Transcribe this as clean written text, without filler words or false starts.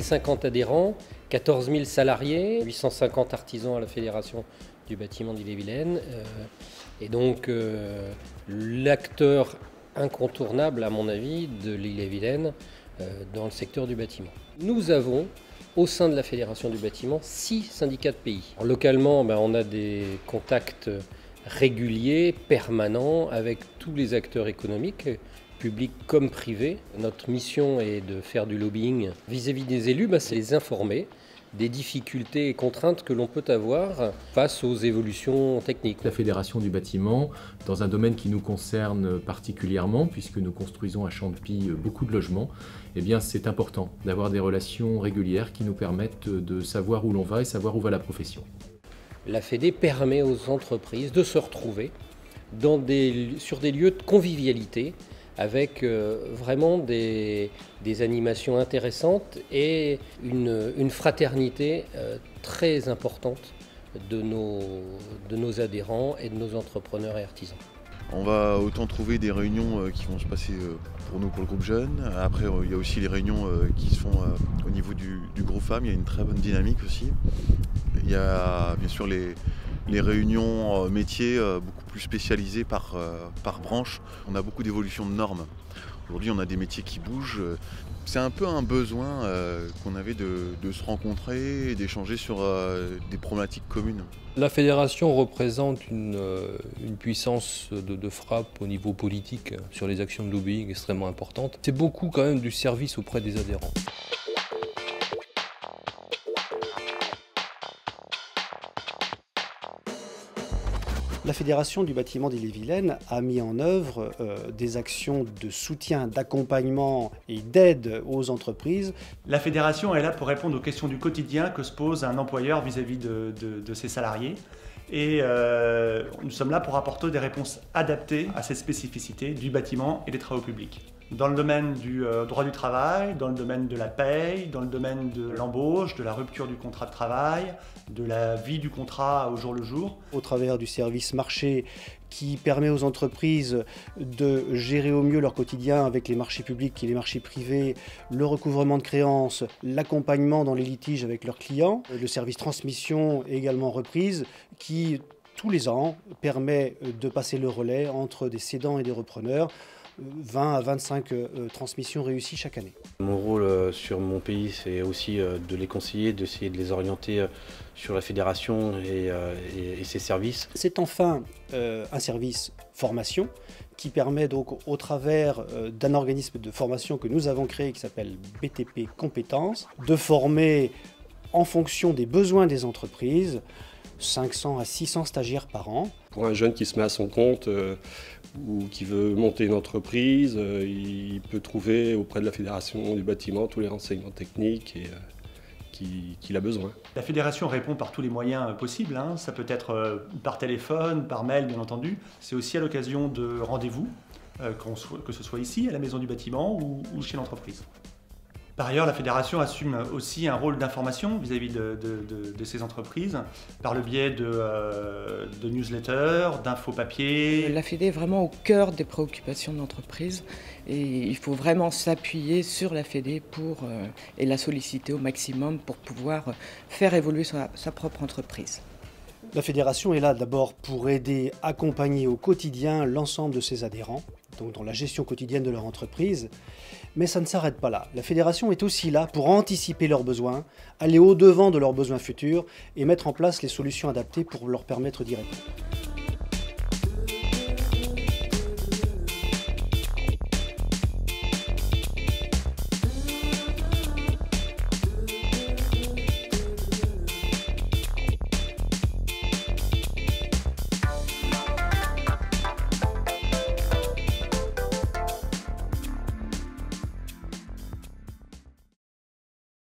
1050 adhérents, 14 000 salariés, 850 artisans à la Fédération du bâtiment d'Ille-et-Vilaine. Et donc l'acteur incontournable, à mon avis, de l'Ille-et-Vilaine dans le secteur du bâtiment. Nous avons, au sein de la Fédération du bâtiment, 6 syndicats de pays. Alors, localement, on a des contacts réguliers, permanents, avec tous les acteurs économiques, publics comme privés. Notre mission est de faire du lobbying vis-à-vis des élus, c'est les informer des difficultés et contraintes que l'on peut avoir face aux évolutions techniques. La Fédération du bâtiment, dans un domaine qui nous concerne particulièrement, puisque nous construisons à Champy beaucoup de logements, eh bien c'est important d'avoir des relations régulières qui nous permettent de savoir où l'on va et savoir où va la profession. La Fédé permet aux entreprises de se retrouver sur des lieux de convivialité, avec vraiment des animations intéressantes et une fraternité très importante de nos adhérents et de nos entrepreneurs et artisans. On va autant trouver des réunions qui vont se passer pour nous, pour le groupe jeune. Après, il y a aussi les réunions qui se font au niveau du groupe femmes. Il y a une très bonne dynamique aussi. Il y a bien sûr les réunions métiers beaucoup plus spécialisées par branche. On a beaucoup d'évolution de normes. Aujourd'hui, on a des métiers qui bougent. C'est un peu un besoin qu'on avait de se rencontrer et d'échanger sur des problématiques communes. La fédération représente une puissance de frappe au niveau politique sur les actions de lobbying extrêmement importante. C'est beaucoup quand même du service auprès des adhérents. La Fédération du bâtiment d'Ille-et-Vilaine a mis en œuvre des actions de soutien, d'accompagnement et d'aide aux entreprises. La Fédération est là pour répondre aux questions du quotidien que se pose un employeur vis-à-vis de ses salariés. Et nous sommes là pour apporter des réponses adaptées à ces spécificités du bâtiment et des travaux publics. Dans le domaine du droit du travail, dans le domaine de la paye, dans le domaine de l'embauche, de la rupture du contrat de travail, de la vie du contrat au jour le jour. Au travers du service marché qui permet aux entreprises de gérer au mieux leur quotidien avec les marchés publics et les marchés privés, le recouvrement de créances, l'accompagnement dans les litiges avec leurs clients, le service transmission est également reprise qui, tous les ans, permet de passer le relais entre des cédants et des repreneurs. 20 à 25 transmissions réussies chaque année. Mon rôle sur mon pays, c'est aussi de les conseiller, d'essayer de les orienter sur la fédération et ses services. C'est enfin un service formation qui permet donc au travers d'un organisme de formation que nous avons créé qui s'appelle BTP Compétences, de former en fonction des besoins des entreprises 500 à 600 stagiaires par an. Pour un jeune qui se met à son compte ou qui veut monter une entreprise, il peut trouver auprès de la Fédération du bâtiment tous les renseignements techniques qu'il a besoin. La Fédération répond par tous les moyens possibles, ça peut être par téléphone, par mail bien entendu. C'est aussi à l'occasion de rendez-vous, que ce soit ici à la Maison du bâtiment ou chez l'entreprise. Par ailleurs, la Fédération assume aussi un rôle d'information vis-à-vis de ces entreprises, par le biais de newsletters, d'infos papier. La Fédé est vraiment au cœur des préoccupations de l'entreprise et il faut vraiment s'appuyer sur la Fédé et la solliciter au maximum pour pouvoir faire évoluer sa propre entreprise. La Fédération est là d'abord pour aider, accompagner au quotidien l'ensemble de ses adhérents, donc dans la gestion quotidienne de leur entreprise. Mais ça ne s'arrête pas là. La Fédération est aussi là pour anticiper leurs besoins, aller au-devant de leurs besoins futurs et mettre en place les solutions adaptées pour leur permettre d'y répondre.